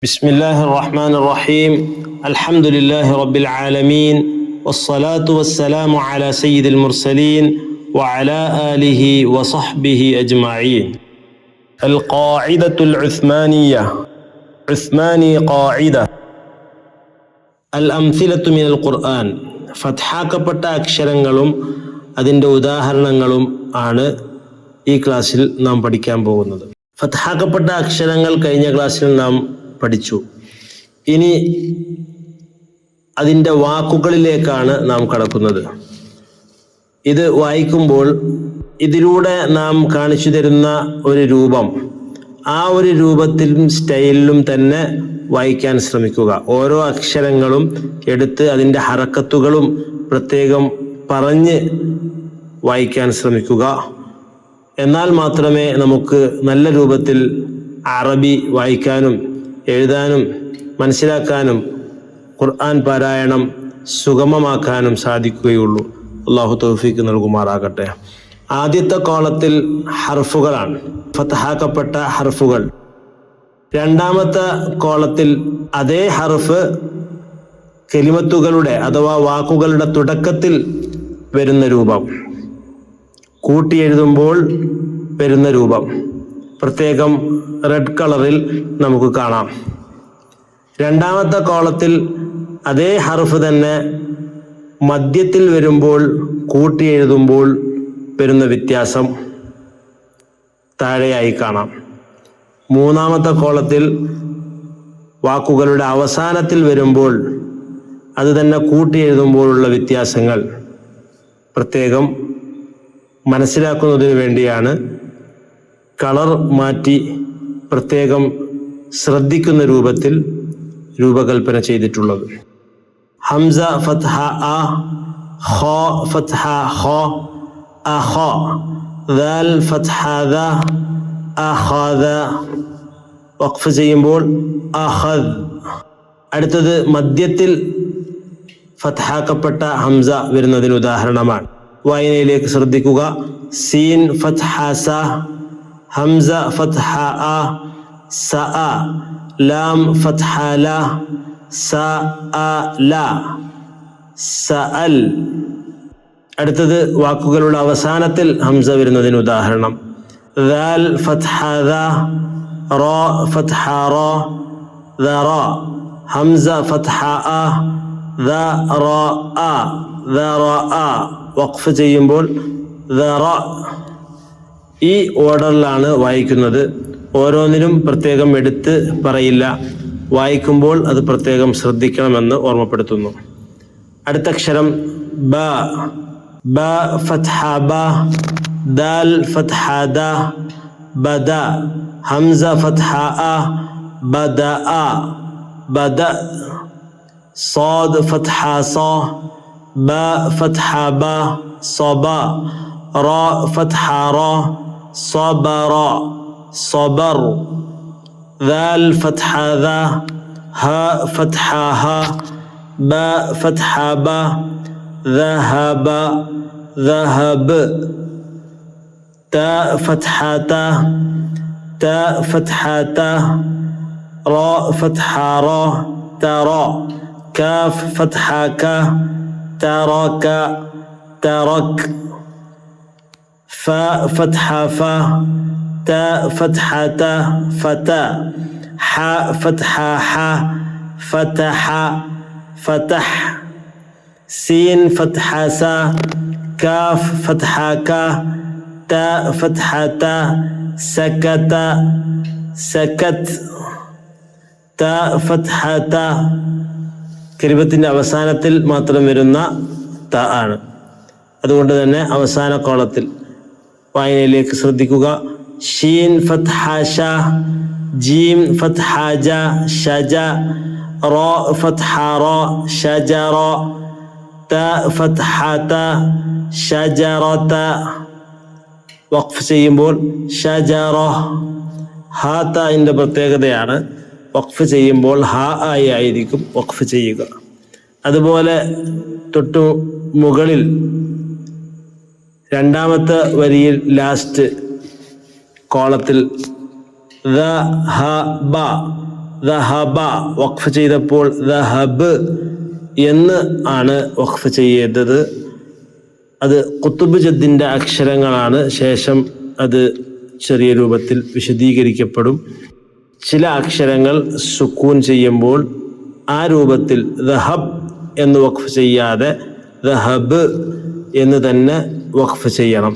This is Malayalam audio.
بسم الله الرحمن الرحيم الحمد لله رب العالمين والصلاة والسلام على سيد المرسلين وعلى آله وصحبه أجمعين. القاعدة العثمانية عثماني قاعدة الأمثلة من القرآن ഫത്ഹാക്കപ്പെട്ട അക്ഷരങ്ങളും അതിൻ്റെ ഉദാഹരണങ്ങളും ആണ് ഈ ക്ലാസ്സിൽ നാം പഠിക്കാൻ പോകുന്നത്. ഫത്ഹാക്കപ്പെട്ട അക്ഷരങ്ങൾ കഴിഞ്ഞ ക്ലാസ്സിൽ നാം പഠിച്ചു. ഇനി അതിൻ്റെ വാക്കുകളിലേക്കാണ് നാം കടക്കുന്നത്. ഇത് വായിക്കുമ്പോൾ ഇതിലൂടെ നാം കാണിച്ചു തരുന്ന ഒരു രൂപം, ആ ഒരു രൂപത്തിലും സ്റ്റൈലിലും തന്നെ വായിക്കാൻ ശ്രമിക്കുക. ഓരോ അക്ഷരങ്ങളും എടുത്ത് അതിൻ്റെ ഹറക്കത്തുകളും പ്രത്യേകം പറഞ്ഞ് വായിക്കാൻ ശ്രമിക്കുക. എന്നാൽ മാത്രമേ നമുക്ക് നല്ല രൂപത്തിൽ അറബി വായിക്കാനും എഴുതാനും മനസ്സിലാക്കാനും ഖുർആൻ പാരായണം സുഗമമാക്കാനും സാധിക്കുകയുള്ളൂ. അല്ലാഹു തൗഫീഖ് നൽകുമാറാകട്ടെ. ആദ്യത്തെ കോളത്തിൽ ഹർഫുകളാണ്, ഫത്ഹാക്കപ്പെട്ട ഹർഫുകൾ. രണ്ടാമത്തെ കോളത്തിൽ അതേ ഹർഫ് കലിമത്തുകളുടെ അഥവാ വാക്കുകളുടെ തുടക്കത്തിൽ വരുന്ന രൂപം, കൂട്ടി എഴുതുമ്പോൾ വരുന്ന രൂപം പ്രത്യേകം റെഡ് കളറിൽ നമുക്ക് കാണാം. രണ്ടാമത്തെ കോളത്തിൽ അതേ ഹർഫ് തന്നെ മധ്യത്തിൽ വരുമ്പോൾ കൂട്ടി എഴുതുമ്പോൾ വരുന്ന വ്യത്യാസം താഴെയായി കാണാം. മൂന്നാമത്തെ കോളത്തിൽ വാക്കുകളുടെ അവസാനത്തിൽ വരുമ്പോൾ അത് തന്നെ കൂട്ടി എഴുതുമ്പോഴുള്ള വ്യത്യാസങ്ങൾ പ്രത്യേകം മനസ്സിലാക്കുന്നതിന് വേണ്ടിയാണ് കളർ മാറ്റി പ്രത്യേകം ശ്രദ്ധിക്കുന്ന രൂപത്തിൽ രൂപകൽപ്പന ചെയ്തിട്ടുള്ളത്. ഹംസ ഫത്ഹ അ, ഖ ഫത്ഹ ഖ, അഖ, ദാൽ ഫത്ഹ ദ, അഖദ. വഖഫ് ചെയ്യുമ്പോൾ അഖദ്. അടുത്തത് മധ്യത്തിൽ ഫത്ഹാക്കപ്പെട്ട ഹംസ വരുന്നതിന് ഉദാഹരണമാണ്. വായനയിലേക്ക് ശ്രദ്ധിക്കുക. സീൻ ഫത്ഹ സ, ഹംസ ഫത്ഹ അ, സഅ, ലാം ഫത്ഹ ല, സഅല, സഅൽ. അടുത്തത് വാക്കുകളുടെ അവസാനത്തിൽ ഹംസ വരുന്നതിന് ഉദാഹരണം. ദാൽ ഫത്ഹ ദ, റ ഫത്ഹ റ, ദറ, ഹംസ ഫത്ഹ അ, ദറ അ, ദറഅ. വഖഫ് ചെയ്യുമ്പോൾ ദറ. ഈ ഓർഡറിലാണ് വായിക്കുന്നത്. ഓരോന്നിനും പ്രത്യേകം എടുത്ത് പറയില്ല, വായിക്കുമ്പോൾ അത് പ്രത്യേകം ശ്രദ്ധിക്കണമെന്ന് ഓർമ്മപ്പെടുത്തുന്നു. അടുത്ത അക്ഷരം ബ. ബ ഫത്ഹ ബ, ദാൽ ഫത്ഹ ദ, ബദ, ഹംസ ഫത്ഹ അ, ബദഅ, ബദ, സാദ് ഫത്ഹ സ, ബ ഫത്ഹ ബ, സബ, റ ഫത്ഹ റ, സബറ, സബർ, ദാൽ ഫത്ഹ ദ, ഹ ഫത്ഹ ഹ, ബ ഫത്ഹ ബ, ذهب ذهب, ത ഫത്ഹ ത, ത ഫത്ഹ ത, റ ഫത്ഹ റ, തറ, കാഫ് ഫത്ഹ ക, തറക, തറക്, ഫ ഫത്ഹ ഫ, ത ഫത്ഹ ത, ഫത, ഹ ഫത്ഹ ഹ, ഫതഹ, ഫതഹ്, സീൻ ഫത്ഹ സ, കാഫ് ഫത്ഹ ക, ത ഫത്ഹ ത, സകത, സകത്, ത ഫത്ഹ ത. കലിമത്തിന്റെ അവസാനത്തിൽ മാത്രം വരുന്ന ത ആണ്. അതുകൊണ്ട് തന്നെ അവസാന കോളത്തിൽ വായനയിലേക്ക് ശ്രദ്ധിക്കുക. ഷീൻ ഫത്ഹ ഷ, ജീം ഫത്ഹ ജ, ഷജ, റ ഫത്ഹ റ, ഷജറ, ത ഫത്ഹ ത, ഷജറത. വഖഫ് ചെയ്യുമ്പോൾ ഷജറ. ഹാ ത പ്രത്യേകതയാണ്. വഖഫ് ചെയ്യുമ്പോൾ ഹാ ആയി ആയിരിക്കും വഖഫ് ചെയ്യുക. അതുപോലെ തൊട്ടു മുകളിൽ രണ്ടാമത്തെ വരിയിൽ ലാസ്റ്റ് കോളത്തിൽ ദ ഹ ബ, ദഹബ വഖഫ് ചെയ്തപ്പോൾ ദഹബ് എന്ന് ആണ് വഖഫ് ചെയ്യേണ്ടത്. അത് ഖുത്ബ് ജദ്ദിൻ്റെ അക്ഷരങ്ങളാണ്. ശേഷം അത് ചെറിയ രൂപത്തിൽ വിശദീകരിക്കപ്പെടും. ചില അക്ഷരങ്ങൾ സുക്കൂൻ ചെയ്യുമ്പോൾ ആ രൂപത്തിൽ ദഹബ് എന്ന് വഖഫ് ചെയ്യാതെ ദഹബ് എന്ന് തന്നെ വഖഫ് ചെയ്യണം.